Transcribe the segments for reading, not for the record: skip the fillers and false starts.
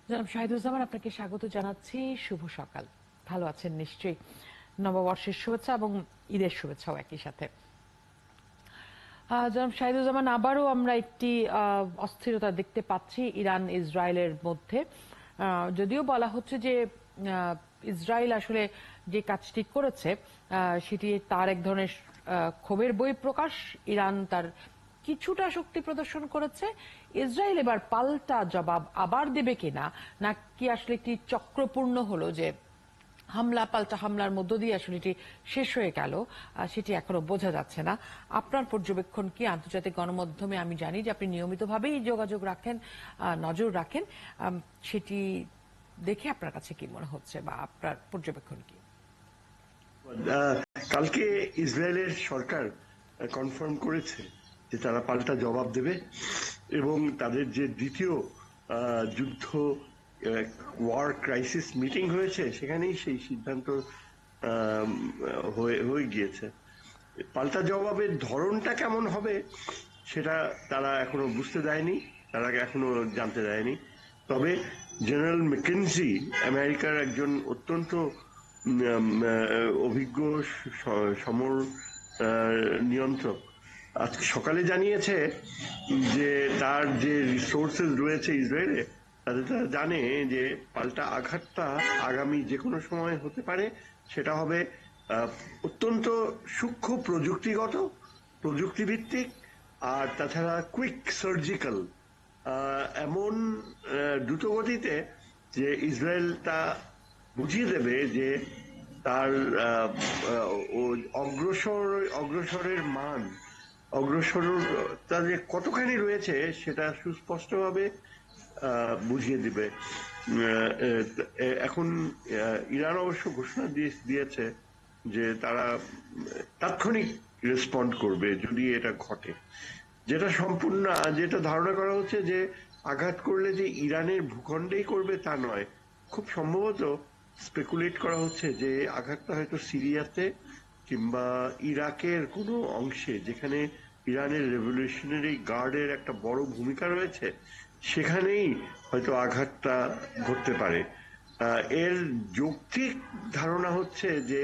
জনাব শাহিদুজ্জামান, আপনাকে স্বাগত জানাচ্ছি। শুভ সকাল। ভালো আছেন নিশ্চয়ই। নববর্ষের শুভেচ্ছা এবং ঈদের শুভেচ্ছাও একই সাথে। জনাব শাহিদুজ্জামান, আবারও আমরা একটি অস্থিরতা দেখতে পাচ্ছি ইরান ইসরায়েলের মধ্যে। যদিও বলা হচ্ছে যে ইসরায়েল আসলে যে কাজটি করেছে সেটি তার এক ধরনের ক্ষোভের বহিঃপ্রকাশ। ইরান তার কিছুটা শক্তি প্রদর্শন করেছে। ইসরায়েল এবার পাল্টা জবাব আবার দেবে কিনা, নাকি আসলে একটি চক্রপূর্ণ হলো যে হামলা পাল্টা হামলার মধ্য দিয়ে আসলে এটি শেষ হয়ে গেল, সেটি এখনো বোঝা যাচ্ছে না। আপনার পর্যবেক্ষণ কি? আন্তর্জাতিক গণমাধ্যমে আমি জানি যে আপনি নিয়মিতভাবেই যোগাযোগ রাখেন, নজর রাখেন। সেটি দেখে আপনার কাছে কি মনে হচ্ছে বা আপনার পর্যবেক্ষণ কি? কালকে ইসরায়েলের সরকার কনফার্ম করেছে যে তারা পাল্টা জবাব দেবে এবং তাদের যে দ্বিতীয় যুদ্ধ ওয়ার ক্রাইসিস মিটিং হয়েছে সেখানেই সেই সিদ্ধান্ত হয়ে গিয়েছে। পাল্টা জবাবের ধরনটা কেমন হবে সেটা তারা এখনো বুঝতে দেয়নি, তারা এখনো জানতে দেয়নি। তবে জেনারেল ম্যাকেনজি, আমেরিকার একজন অত্যন্ত অভিজ্ঞ সমর নিয়ন্ত্রক, আজকে সকালে জানিয়েছে যে তার যে রিসোর্সেস রয়েছে ইসরায়েলে, তাতে তারা জানে যে পাল্টা আঘাতটা আগামী যে কোনো সময় হতে পারে। সেটা হবে অত্যন্ত সূক্ষ্ম প্রযুক্তিগত, প্রযুক্তিভিত্তিক, আর তাছাড়া কুইক সার্জিক্যাল, এমন দ্রুতগতিতে যে ইসরায়েল তা বুঝিয়ে দেবে যে তার অগ্রসরের মান, অগ্রসরতা যে কতখানি রয়েছে সেটা সুস্পষ্টভাবে বুঝিয়ে দিবে। এখন ইরান অবশ্য ঘোষণা দিয়েছে যে তারা তাৎক্ষণিক রেসপন্ড করবে যদি এটা ঘটে। যেটা সম্পূর্ণ, যেটা ধারণা করা হচ্ছে যে আঘাত করলে যে ইরানের ভূখণ্ডেই করবে তা নয়, খুব সম্ভবত স্পেকুলেট করা হচ্ছে যে আঘাতটা হয়তো সিরিয়াতে কিংবা ইরাকের কোনো অংশে, যেখানে ইরানের রেভলিউশনারি গার্ডের একটা বড় ভূমিকা রয়েছে, সেখানেই হয়তো আঘাতটা ঘটতে পারে। এর যৌক্তিক ধারণা হচ্ছে যে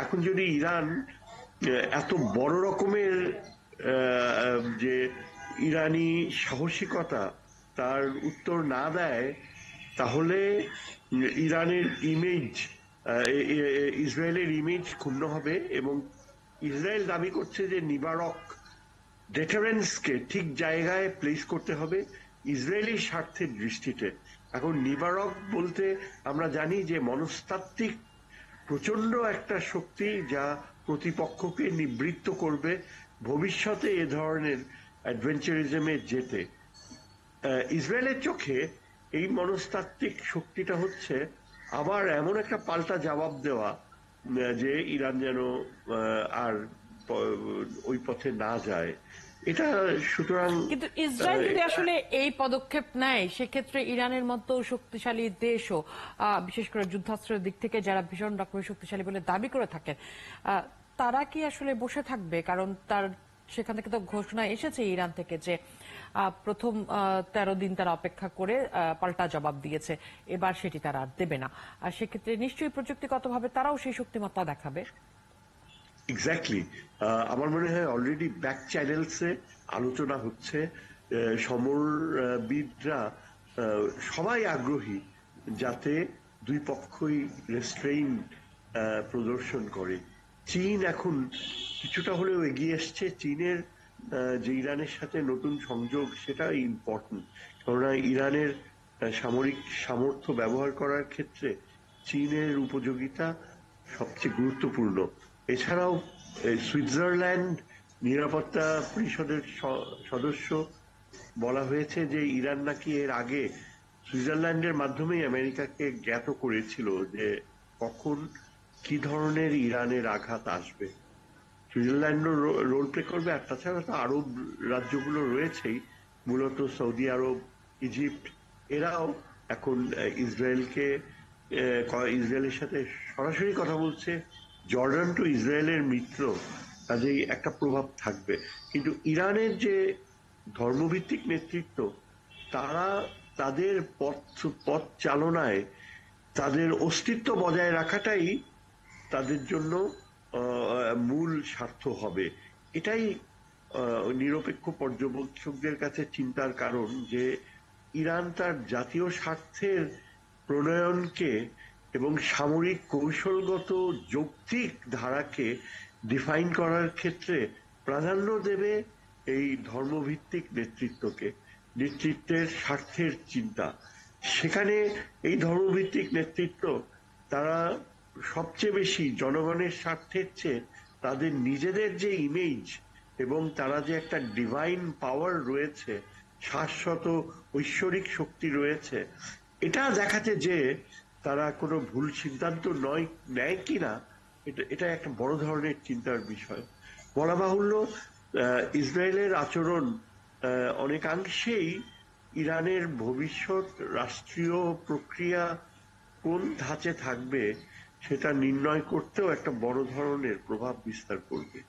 এখন যদি ইরান এত বড় রকমের যে ইরানি সাহসিকতা তার উত্তর না দেয়, তাহলে ইরানের ইমেজ, ইসরায়েলের ইমেজ ক্ষুণ্ণ হবে। এবং ইসরায়েল দাবি করছে যে নিবারক ডেটারেন্সকে ঠিক জায়গায় প্লেস করতে হবে ইসরায়েলি স্বার্থের দৃষ্টিতে। এখন নিবারক বলতে আমরা জানি যে মনস্তাত্ত্বিক প্রচন্ড একটা শক্তি যা প্রতিপক্ষকে নিবৃত্ত করবে ভবিষ্যতে এ ধরনের অ্যাডভেঞ্চারিজমে যেতে। ইসরায়েলের চোখে এই মনস্তাত্ত্বিক শক্তিটা হচ্ছে আবার এমন একটা পাল্টা জবাব দেওয়া যে ইরান যেন আর ওই পথে না যায়। এটা সুতরাং কিন্তু ইসরায়েল যদি আসলে এই পদক্ষেপ নেয়, সেক্ষেত্রে ইরানের মতো শক্তিশালী দেশও, বিশেষ করে যুদ্ধাস্ত্রের দিক থেকে যারা ভীষণ রকমের শক্তিশালী বলে দাবি করে থাকেন, তারা কি আসলে বসে থাকবে? কারণ তার সেখান থেকে তো ঘোষণা এসেছে ইরান থেকে যে প্রথম 13 দিন তারা অপেক্ষা করে পাল্টা জবাব দিয়েছে, এবার সেটি তারা আর দেবে না। আর সেক্ষেত্রে নিশ্চয়ই প্রযুক্তিগতভাবে তারাও সেই শক্তিমত্তা দেখাবে। এক্স্যাক্টলি। আমার মনে হয় অলরেডি ব্যাক চ্যানেলসে আলোচনা হচ্ছে। সমরবিদরা সবাই আগ্রহী যাতে দুই পক্ষই রেস্ট্রেইন প্রদর্শন করে। চীন এখন কিছুটা হলেও এগিয়ে এসছে। চীনের যে ইরানের সাথে নতুন সংযোগ, সেটা ইম্পর্টেন্ট, কেননা ইরানের সামরিক সামর্থ্য ব্যবহার করার ক্ষেত্রে চীনের উপযোগিতা সবচেয়ে গুরুত্বপূর্ণ। এছাড়াও সুইজারল্যান্ড নিরাপত্তা পরিষদের সদস্য, বলা হয়েছে যে ইরান নাকি এর আগে সুইজারল্যান্ডের মাধ্যমেই আমেরিকাকে জ্ঞাত করেছিল যে কখন কি ধরনের ইরানের আঘাত আসবে। সুইজারল্যান্ডও রোল প্লে করবে। আর তাছাড়া তো আরব রাজ্যগুলো রয়েছেই, মূলত সৌদি আরব, ইজিপ্ট, এরাও এখন ইসরায়েলের সাথে সরাসরি কথা বলছে। জর্ডান তো ইসরায়েলের মিত্র, কাজেই একটা প্রভাব থাকবে। কিন্তু ইরানের যে ধর্মভিত্তিক নেতৃত্ব, তারা তাদের পথ চালনায় তাদের অস্তিত্ব বজায় রাখাটাই তাদের জন্য মূল স্বার্থ হবে। এটাই নিরপেক্ষ পর্যবেক্ষকদের কাছে চিন্তার কারণ যে ইরান তার জাতীয় স্বার্থের প্রণয়নকে এবং সামরিক কৌশলগত যৌক্তিক ধারাকে ডিফাইন করার ক্ষেত্রে প্রাধান্য দেবে এই ধর্মভিত্তিক নেতৃত্বকে, নেতৃত্বের স্বার্থের চিন্তা। সেখানে এই ধর্মভিত্তিক নেতৃত্ব তারা সবচেয়ে বেশি জনগণের স্বার্থের চেয়ে তাদের নিজেদের যে ইমেজ এবং তারা যে একটা ডিভাইন পাওয়ার রয়েছে, শাশ্বত ঐশ্বরিক শক্তি রয়েছে, এটা দেখাতে যে তারা কোনো ভুল সিদ্ধান্ত নেয় কিনা, এটা একটা বড় ধরনের চিন্তার বিষয়। বলা বাহুল্য ইসরায়েলের আচরণ অনেকাংশেই ইরানের ভবিষ্যৎ রাষ্ট্রীয় প্রক্রিয়া কোন ধাঁচে থাকবে সেটা নির্ণয় করতেও একটা বড় ধরনের প্রভাব বিস্তার করবে।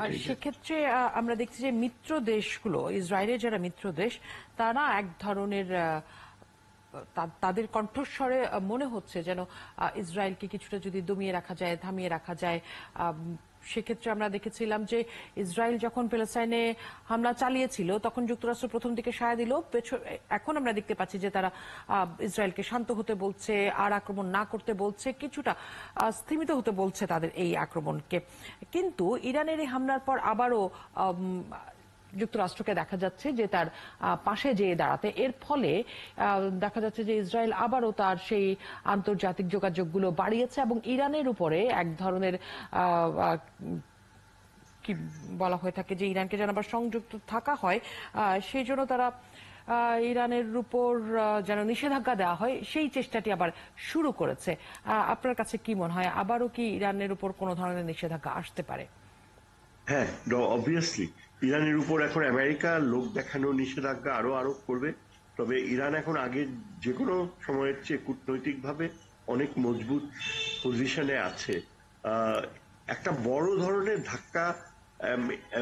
আর সেক্ষেত্রে আমরা দেখছি যে মিত্র দেশগুলো, ইসরায়েলের যারা মিত্র দেশ, তারা এক ধরনের তাদের কণ্ঠস্বরে মনে হচ্ছে যেন ইসরায়েলকে কিছুটা যদি দমিয়ে রাখা যায়, থামিয়ে রাখা যায়। সেক্ষেত্রে আমরা দেখেছিলাম যে ইসরায়েল যখন প্যালেস্টাইনে হামলা চালিয়েছিল তখন যুক্তরাষ্ট্র প্রথম দিকে সায় দিল। এখন আমরা দেখতে পাচ্ছি যে তারা ইসরায়েলকে শান্ত হতে বলছে, আর আক্রমণ না করতে বলছে, কিছুটা স্থিমিত হতে বলছে তাদের এই আক্রমণকে। কিন্তু ইরানের এই হামলার পর আবারও যুক্তরাষ্ট্রকে দেখা যাচ্ছে যে তার পাশে যেয়ে দাঁড়াতে। এর ফলে দেখা যাচ্ছে যে ইসরায়েল আবারও তার সেই আন্তর্জাতিক যোগাযোগগুলো বাড়িয়েছে এবং ইরানের উপরে এক ধরনের কি বলা হয়ে থাকে যে ইরানকে যেন আবার সংযুক্ত থাকা হয়, সেই জন্য তারা ইরানের উপর যেন নিষেধাজ্ঞা দেওয়া হয় সেই চেষ্টাটি আবার শুরু করেছে। আপনার কাছে কি মনে হয়, আবারও কি ইরানের উপর কোনো ধরনের নিষেধাজ্ঞা আসতে পারে? হ্যাঁ, অবভিয়াসলি ইরানের উপর এখন আমেরিকা লোক দেখানো নিষেধাজ্ঞা আরো আরোপ করবে। তবে ইরান এখন আগের যে কোনো সময়ের চেয়ে কূটনৈতিকভাবে অনেক মজবুত পজিশনে আছে। একটা বড় ধরনের ধাক্কা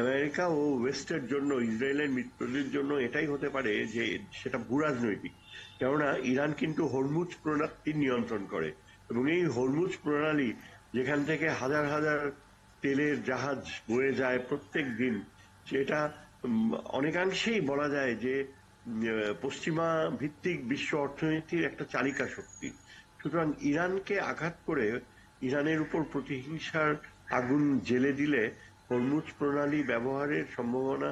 আমেরিকা ও ওয়েস্টের জন্য, ইসরায়েলের মিত্রদের জন্য এটাই হতে পারে যে সেটা ভূরাজনৈতিক। কেননা ইরান কিন্তু হরমুজ প্রণালী নিয়ন্ত্রণ করে এবং এই হরমুজ প্রণালী যেখান থেকে হাজার হাজার তেলের জাহাজ বয়ে যায় প্রত্যেক দিন, সেটা অনেকাংশেই বলা যায় যে পশ্চিমা ভিত্তিক বিশ্ব অর্থনীতির একটা চালিকা শক্তি। সুতরাং ইরানকে আঘাত করে ইরানের উপর প্রতিহিংসার আগুন জ্বেলে দিলে হরমুজ প্রণালী ব্যবহারের সম্ভাবনা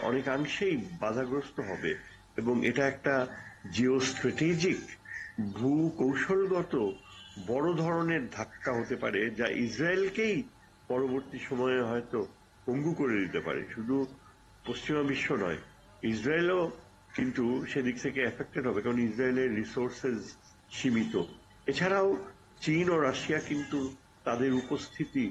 অনেকাংশেই বাধাগ্রস্ত হবে এবং এটা একটা জিও স্ট্র্যাটেজিক ভূ কৌশলগত বড় ধরনের ধাক্কা হতে পারে, যা ইসরায়েলকেই পরবর্তী সময়ে হয়তো পঙ্গু করে দিতে পারে। শুধু পশ্চিমা বিশ্ব নয়, ইসরায়েলও কিন্তু সেদিক থেকে এফেক্টেড হবে, কারণ ইসরায়েলের রিসোর্সেস সীমিত। এছাড়াও চীন ও রাশিয়া কিন্তু তাদের উপস্থিতি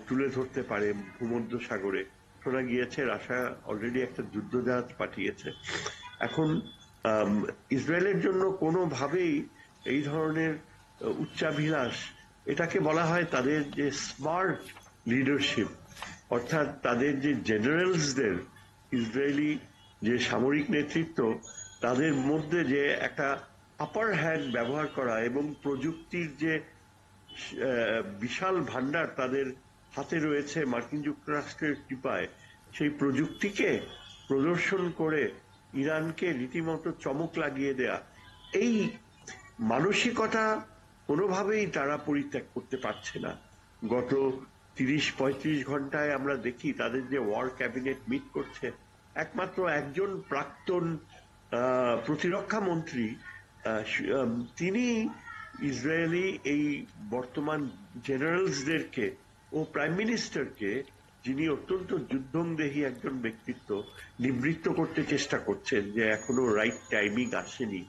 তুলে ধরতে পারে ভূমধ্য সাগরে। শোনা গিয়েছে রাশিয়া অলরেডি একটা যুদ্ধজাহাজ পাঠিয়েছে। এখন ইসরায়েলের জন্য কোনোভাবেই এই ধরনের উচ্চাভিলাষ, এটাকে বলা হয় তাদের যে স্মার্ট লিডারশিপ, অর্থাৎ তাদের যে জেনারেলসদের, ইসরায়েলি যে সামরিক নেতৃত্ব, তাদের মধ্যে যে একটা আপার হ্যান্ড ব্যবহার করা এবং প্রযুক্তির যে বিশাল ভান্ডার তাদের হাতে রয়েছে মার্কিন যুক্তরাষ্ট্রের কৃপায়, সেই প্রযুক্তিকে প্রদর্শন করে ইরানকে রীতিমতো চমক লাগিয়ে দেয়া, এই মানসিকতা কোনোভাবেই তারা পরিত্যাগ করতে পারছে না। গত ৩০-৩৫ ঘন্টায় আমরা দেখি তাদের যে ওয়ার ক্যাবিনেট মিট করছে, একমাত্র একজন প্রাক্তন প্রতিরক্ষা মন্ত্রী তিনি ইসরায়েলি এই বর্তমান জেনারেলসদেরকে ও প্রাইম মিনিস্টারকে, যিনি অত্যন্ত যুদ্ধংদেহী একজন ব্যক্তিত্ব, নিবৃত্ত করতে চেষ্টা করছেন যে এখনো রাইট টাইমিং আসেনি।